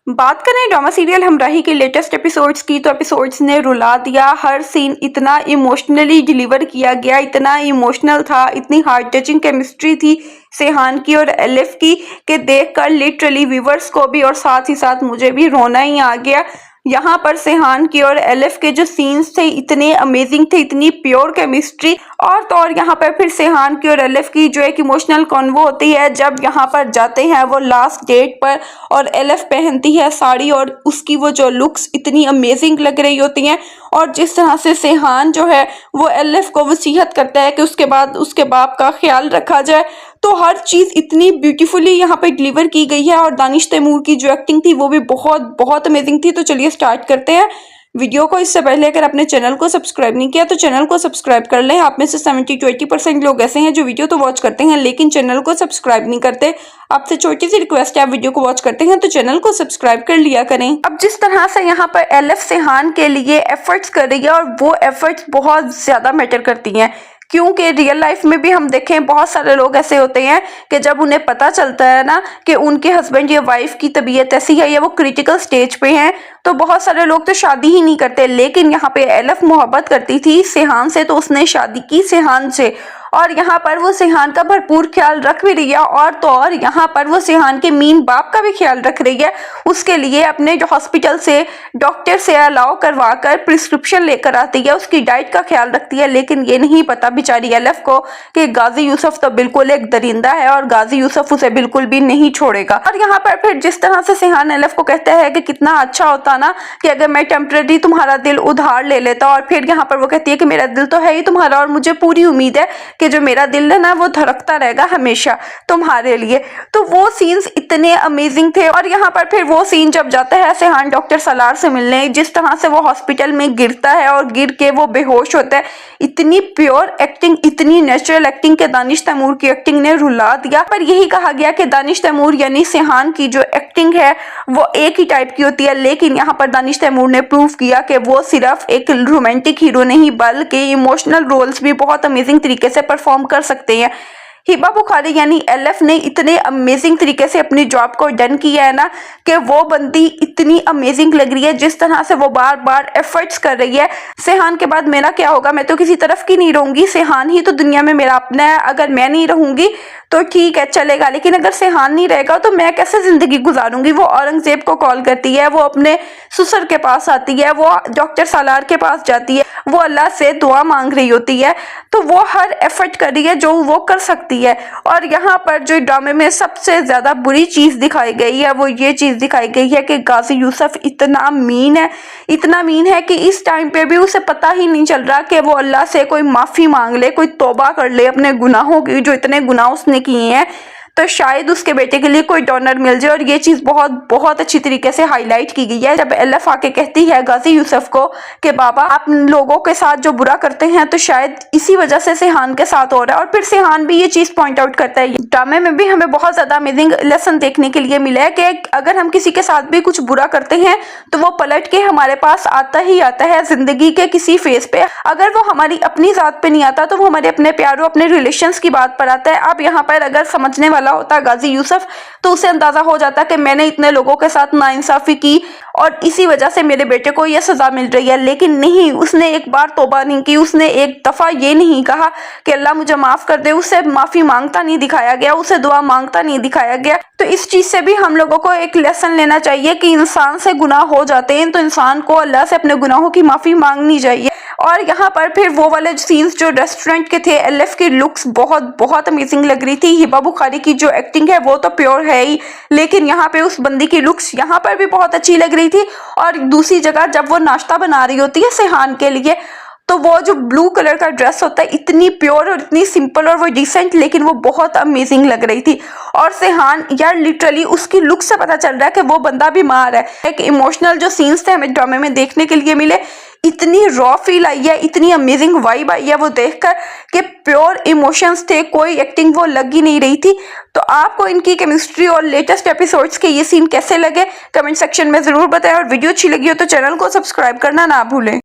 बात करें drama serial हमराही के लेटेस्ट एपिसोड्स की, तो एपिसोड्स ने रुला दिया। हर सीन इतना इमोशनली डिलीवर किया गया, इतना इमोशनल था, इतनी हार्ट टचिंग केमिस्ट्री थी सेहान की और एलिफ की कि देखकर लिटरली व्यूवर्स को भी और साथ ही साथ मुझे भी रोना ही आ गया। यहाँ पर सेहान की और एलिफ के जो सीन्स थे इतने अमेजिंग थे, इतनी प्योर केमिस्ट्री। और तो और यहाँ पर फिर सेहान की और एलिफ की जो एक इमोशनल कॉन्वो होती है जब यहाँ पर जाते हैं वो लास्ट डेट पर, और एलिफ पहनती है साड़ी और उसकी वो जो लुक्स इतनी अमेजिंग लग रही होती हैं। और जिस तरह से सेहान जो है वो एलिफ को वसीयत करता है कि उसके बाद उसके बाप का ख्याल रखा जाए, तो हर चीज़ इतनी ब्यूटीफुली यहाँ पे डिलीवर की गई है। और दानिश तैमूर की जो एक्टिंग थी वो भी बहुत बहुत अमेजिंग थी। तो चलिए स्टार्ट करते हैं वीडियो को। इससे पहले अगर आपने चैनल को सब्सक्राइब नहीं किया तो चैनल को सब्सक्राइब कर लें। आप में से 70 to 80% लोग ऐसे हैं जो वीडियो तो वॉच करते हैं लेकिन चैनल को सब्सक्राइब नहीं करते। आपसे छोटी सी रिक्वेस्ट है, आप वीडियो को वॉच करते हैं तो चैनल को सब्सक्राइब कर लिया करें। अब जिस तरह से यहाँ पर एलिफ सेहान के लिए एफर्ट्स कर रही है और वो एफर्ट्स बहुत ज्यादा मैटर करती हैं, क्योंकि रियल लाइफ में भी हम देखें बहुत सारे लोग ऐसे होते हैं कि जब उन्हें पता चलता है ना कि उनके हस्बैंड या वाइफ की तबीयत ऐसी है या वो क्रिटिकल स्टेज पे हैं, तो बहुत सारे लोग तो शादी ही नहीं करते। लेकिन यहाँ पे एलिफ मोहब्बत करती थी सेहान से, तो उसने शादी की सेहान से, और यहाँ पर वो सेहान का भरपूर ख्याल रख भी रही है। और तो और यहाँ पर वो सेहान के मीन बाप का भी ख्याल रख रही है। उसके लिए अपने जो हॉस्पिटल से डॉक्टर से अलाउ करवा कर प्रिस्क्रिप्शन लेकर आती है, उसकी डाइट का ख्याल रखती है। लेकिन ये नहीं पता बेचारी एलिफ को कि गाजी यूसुफ तो बिल्कुल एक दरिंदा है और गाजी यूसुफ उसे बिल्कुल भी नहीं छोड़ेगा। और यहाँ पर फिर जिस तरह से सेहान एलिफ को कहता है कि कितना अच्छा होता ना कि अगर मैं टेम्परेरी तुम्हारा दिल उधार ले लेता, और फिर यहाँ पर वो कहती है कि मेरा दिल तो है ही तुम्हारा और मुझे पूरी उम्मीद है कि जो मेरा दिल है ना वो धड़कता रहेगा हमेशा तुम्हारे लिए। तो वो सीन्स इतने अमेजिंग थे। और यहाँ पर फिर वो सीन जब जाता है सेहान डॉक्टर सलार से मिलने, जिस तरह से वो हॉस्पिटल में गिरता है और गिर के वो बेहोश होता है, इतनी प्योर एक्टिंग, इतनी नेचुरल एक्टिंग के दानिश तैमूर की एक्टिंग ने रुला दिया। पर यही कहा गया कि दानिश तैमूर यानी सेहान की जो एक्टिंग है वो एक ही टाइप की होती है, लेकिन यहाँ पर दानिश तैमूर ने प्रूव किया कि वो सिर्फ एक रोमांटिक हीरो नहीं बल्कि इमोशनल रोल्स भी बहुत अमेजिंग तरीके से परफॉर्म कर सकते हैं। हिबा बुखारी यानी एलिफ ने इतने अमेजिंग तरीके से अपनी जॉब को डन किया है ना कि वो बंदी इतनी अमेजिंग लग रही है। जिस तरह से वो बार बार एफर्ट्स कर रही है, सेहान के बाद मेरा क्या होगा, मैं तो किसी तरफ की नहीं रहूंगी, सेहान ही तो दुनिया में मेरा अपना है, अगर मैं नहीं रहूंगी तो ठीक है चलेगा, लेकिन अगर सेहान नहीं रहेगा तो मैं कैसे जिंदगी गुजारूंगी। वो औरंगजेब को कॉल करती है, वो अपने ससुर के पास आती है, वो डॉक्टर सालार के पास जाती है, वो अल्लाह से दुआ मांग रही होती है। तो वो हर एफर्ट कर रही है जो वो कर सकती है। और यहाँ पर जो ड्रामे में सबसे ज्यादा बुरी चीज दिखाई गई है वो ये चीज दिखाई गई है कि गाजी यूसुफ इतना मीन है, इतना मीन है कि इस टाइम पे भी उसे पता ही नहीं चल रहा कि वो अल्लाह से कोई माफी मांग ले, कोई तौबा कर ले अपने गुनाहों की, जो इतने गुनाह उसने किए हैं, तो शायद उसके बेटे के लिए कोई डोनर मिल जाए। और ये चीज बहुत बहुत अच्छी तरीके से हाईलाइट की गई है जब एलिफ आके कहती है गाजी यूसुफ को कि बाबा आप लोगों के साथ जो बुरा करते हैं तो शायद इसी वजह से सेहान के साथ हो रहा है। और फिर सेहान भी ये चीज पॉइंट आउट करता है। ड्रामे में भी हमें बहुत ज्यादा अमेजिंग लेसन देखने के लिए मिला है कि अगर हम किसी के साथ भी कुछ बुरा करते हैं तो वो पलट के हमारे पास आता ही आता है जिंदगी के किसी फेज पे। अगर वो हमारी अपनी जात पे नहीं आता तो वो हमारे अपने प्यारों, अपने रिलेशंस की बात पर आता है। अब यहाँ पर अगर समझने वाला होता गाजी यूसुफ तो उसे अंदाजा हो जाता कि मैंने इतने लोगों के साथ नाइंसाफी की और इसी वजह से मेरे बेटे को यह सजा मिल रही है। लेकिन नहीं, उसने एक बार तौबा नहीं की, उसने एक दफा ये नहीं कहा कि अल्लाह मुझे माफ कर दे, उससे माफी मांगता नहीं दिखाया गया, उसे दुआ मांगता नहीं दिखाया गया। तो इस चीज से भी हम लोगों को एक लेसन लेना चाहिए कि इंसान से गुनाह हो जाते हैं तो इंसान को अल्लाह से अपने गुनाहों की माफी मांगनी चाहिए। और यहाँ पर फिर वो वाले सीन्स जो रेस्टोरेंट के थे, एलिफ की लुक्स बहुत बहुत अमेजिंग लग रही थी। हिबा बुखारी की जो एक्टिंग है वो तो प्योर है ही, लेकिन यहाँ पे उस बंदी की लुक्स यहाँ पर भी बहुत अच्छी लग रही थी। और दूसरी जगह जब वो नाश्ता बना रही होती है सेहान के लिए, तो वो जो ब्लू कलर का ड्रेस होता है इतनी प्योर और इतनी सिंपल और वो डिसेंट, लेकिन वो बहुत अमेजिंग लग रही थी। और सेहान यार लिटरली उसकी लुक से पता चल रहा है कि वो बंदा बीमार है। एक इमोशनल जो सीन्स थे हमें ड्रामे में देखने के लिए मिले, इतनी रॉ फील आई है, इतनी अमेजिंग वाइब आई है वो देखकर कि प्योर इमोशंस थे, कोई एक्टिंग वो लग ही नहीं रही थी। तो आपको इनकी केमिस्ट्री और लेटेस्ट एपिसोड्स के ये सीन कैसे लगे कमेंट सेक्शन में जरूर बताएं। और वीडियो अच्छी लगी हो तो चैनल को सब्सक्राइब करना ना भूलें।